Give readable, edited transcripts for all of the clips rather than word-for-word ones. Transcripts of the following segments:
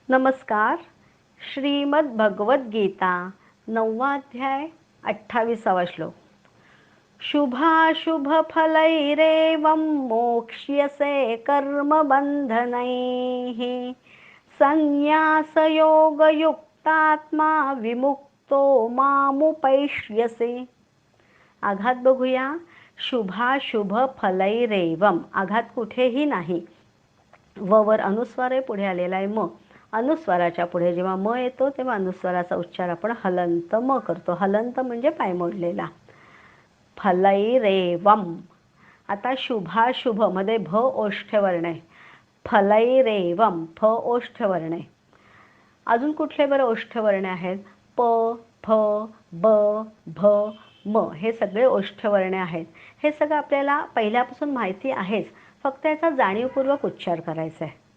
नमस्कार. श्रीमद भगवद्गीता 9वा अध्याय 28वा श्लोक. शुभाशुभ फलैरेवं मोक्ष्यसे कर्मबन्धनैः संन्यासयोगयुक्तात्मा विमुक्तो मामुपैष्यसे. आघात बघूया. शुभाशुभ फलैरेवम. आघात कुठेही नाही. वर अनुस्वार आहे, पुढे आलेला आहे म. अनुस्वाराच्या पुढे जेव्हा म येतो तेव्हा अनुस्वाराचा उच्चार आपण हलंत म करतो. हलंत म्हणजे पाय मोडलेला. फलैरेवम. आता शुभाशुभ मध्ये भ ओष्ठ्यवर्ण आहे. फलैरेवम फ ओष्ठ्यवर्ण आहे. अजून कुठले बरं ओष्ठ्यवर्ण आहेत? प, फ, ब, भ, म हे सगळे ओष्ठ्यवर्णे आहेत. हे सगळं आपल्याला पहिल्यापासून माहिती आहेच, फक्त याचा जाणीवपूर्वक उच्चार करायचा आहे.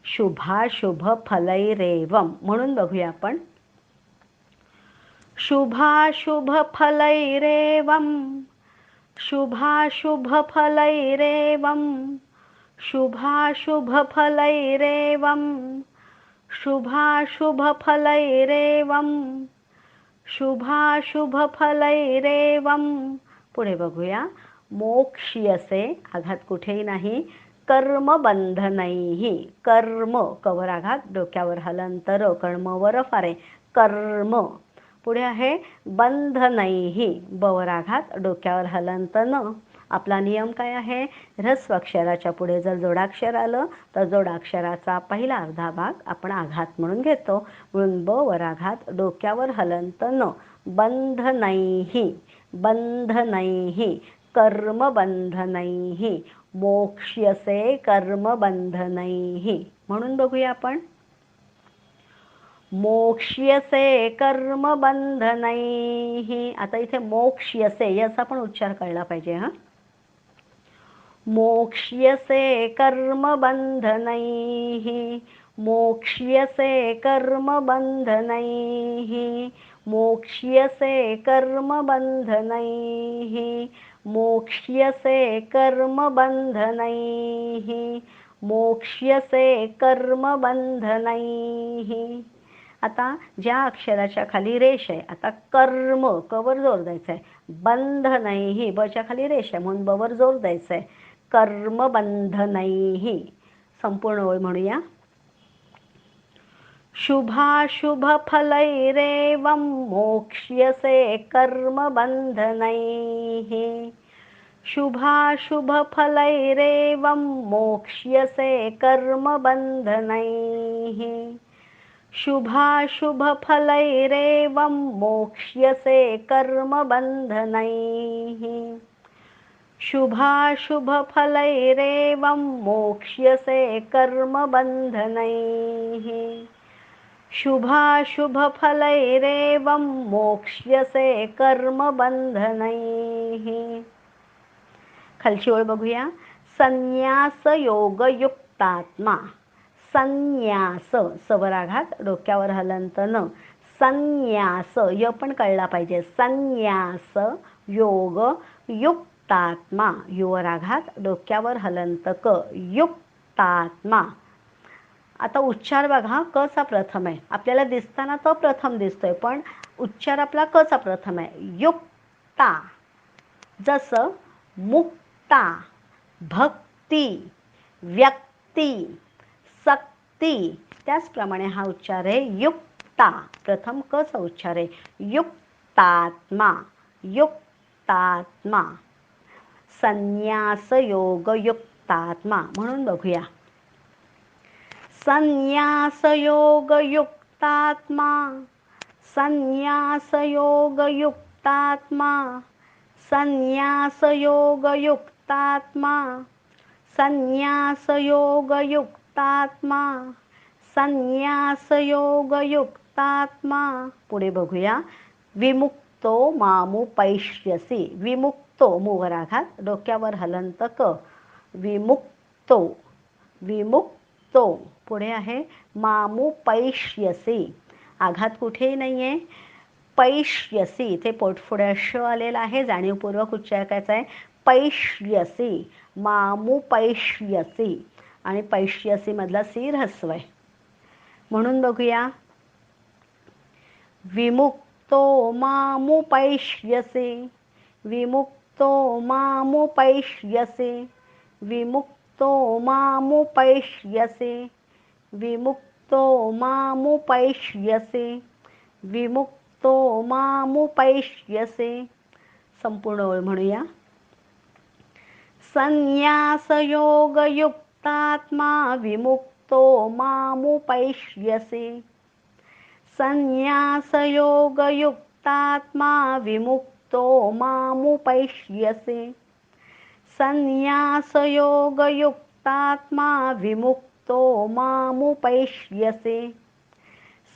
शुभाशुभ फलैरेवम म्हणून बघूया आपण. शुभाशुभ फलैरेवम, शुभाशुभ फलैरेवम, शुभाशुभ फलैरेवम, शुभाशुभ फलैरेवम, शुभाशुभ फलैरेवम. पुढे बघूया. मोक्ष्यसे. आघात कुठेही नाही. कर्मबंधनैः. कर्म कवर आघात, डोक्यावर हलंतर, कर्मवर फारे कर्म. पुढे आहे बंधनैः. बवर आघात, डोक्यावर हलंत न. आपला नियम काय आहे? ऱ्हस्व अक्षराच्या पुढे जर जोडाक्षर आलं तर जोडाक्षराचा पहिला अर्धा भाग आपण आघात म्हणून घेतो. म्हणून ब वर आघात, डोक्यावर हलंत न. बंधनैः, बंधनैः, कर्मबंधनैः, मोक्ष्यसे कर्मबंधनैः. म्हणून बघूया आपण. मोक्ष्यसे कर्मबंधनैः. आता इथे मोक्ष्यसे याचा पण उच्चार कळला पाहिजे. मोक्ष्यसे कर्मबंधनैः, मोक्ष्यसे कर्मबंधनैः, मोक्ष्यसे कर्मबंधनैः, मोक्ष्यसे कर्मबंधनैः, मोक्ष्यसे कर्मबंधनैः. आता ज्या अक्षराच्या खाली रेष आहे, आता कर्म कवर जोर द्यायचा आहे. बंधनैः बच्या खाली रेष आहे म्हणून बवर जोर द्यायचा आहे. कर्मबंधनैः. संपूर्ण ओळ म्हणूया. शुभाशुभ फलैरेवं मोक्ष्यसे कर्मबंधनैः, शुभाशुभ फलैरेवं मोक्ष्यसे कर्मबंधनैः, शुभाशुभ फलैरेवं मोक्ष्यसे कर्मबंधनैः, शुभाशुभ फलैरेवं मोक्ष्यसे कर्मबंधनैः, शुभाशुभ फलैरेवं मोक्ष्यसे कर्मबंधनैः. खालची ओळ बघूया. संन्यास योगयुक्तात्मा. संन्यास सवर आघात, डोक्यावर हलंत न. संन्यास य पण कळला पाहिजे. संन्यास योग युक्तात्मा. युवर आघात, डोक्यावर हलंत क. युक्तात्मा. आता उच्चार बघा. क चा प्रथम आहे. आपल्याला दिसताना तो प्रथम दिसतोय, पण उच्चार आपला क चा प्रथम आहे. युक्ता. जसं मुक्ता, भक्ती, व्यक्ती, सक्ती, त्याचप्रमाणे हा उच्चार आहे युक्ता. प्रथम क चा उच्चार आहे. युक्तात्मा, युक्तात्मा. संन्यास योग युक्तात्मा म्हणून बघूया. संन्यास योग युक्तात्मा, संन्यास योग युक्तात्मा, संन्यास योग युक्तात्मा, संन्यास योग युक्तात्मा, संन्यास योग युक्तात्मा. पुढे बघूया. विमुक्तो मामुपैष्यसि. विमुक्तो मूवर आघात, डोक्यावर हलंत क. विमुक्तो, विमुक्तो. पुढे आहे मामुपैष्यसि. आघात कुठेही नाही आहे. पैष्यसी इथे पोटफुड्या श आलेला आहे, जाणीवपूर्वक उच्चार करायचा आहे. पैष्यसी, मामुपैष्यसी. आणि पैष्यसी मधला सी ऱ्हस्व आहे. म्हणून बघूया. विमुक्तो मामुपैष्यसे, विमुक्तो मामुपैष्यसे, विमुक्तो मामुपैष्यसे, विमुक्तो मामुपैष्यसे, विमुक्तो मामुपैष्यसे. संपूर्ण ओळ म्हणूया. संन्यासयोगयुक्तात्मा विमुक्तो मामुपैष्यसे, संन्यासयोगयुक्तात्मा विमुक्तो मामुपैष्यसे, संन्यासयोगयुक्तात्मा विमुक्तो मामुपैष्यसे,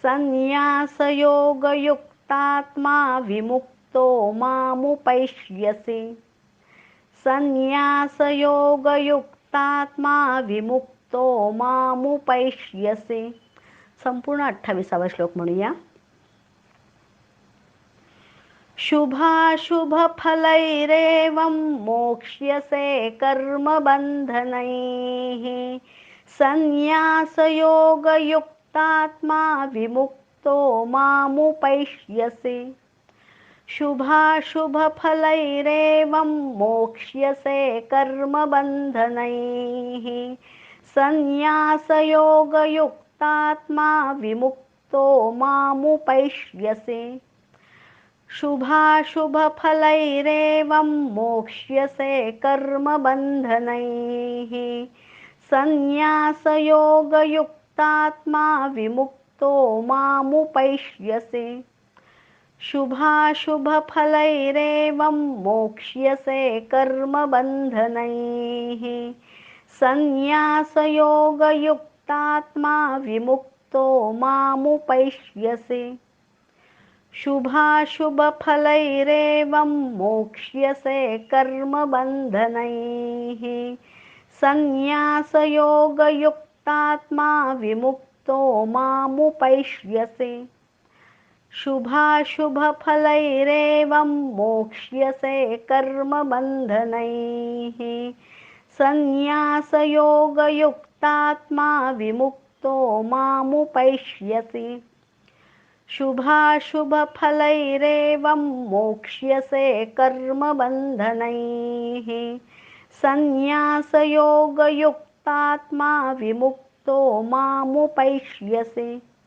संन्यासयोगयुक्तात्मा विमुक्तो मामुपैष्यसे, संन्यासयोगयुक्तात्मा विमुक्तो मामुपैष्यसे. संपूर्ण 28वा श्लोक म्हणूया. शुभाशुभफलैरेवं मोक्ष्यसे कर्मबन्धनैः, संन्यासयोगयुक्तात्मा विमुक्तो मामुपैष्यसे, शुभाशुभफलैरेवं मोक्ष्यसे कर्मबन्धनैः, संन्यासयोगयुक्तात्मा विमुक्तो मामुपैष्यसे, शुभाशुभफलैरेवं मोक्ष्यसे कर्मबन्धनैः, संन्यासयोगयुक्तात्मा विमुक्तो मामुपैष्यसे, शुभाशुभफलैरेवं मोक्ष्यसे कर्मबन्धनैः, संन्यासयोगयुक्तात्मा विमुक्तो मामुपैष्यसे, शुभाशुभफलैरेवं मोक्ष्यसे कर्मबन्धनैः, संन्यासयोगयुक्तात्मा विमुक्तो मामुपैष्यसे, शुभाशुभफलैरेवं मोक्ष्यसे कर्मबन्धनैः, संन्यासयोगयुक्तात्मा विमुक्तो मामुपैष्यसे, शुभाशुभफलैरेवं मोक्ष्यसे कर्मबन्धनैः, संन्यासयोगयुक्तात्मा विमुक्तो मामुपैष्यसे.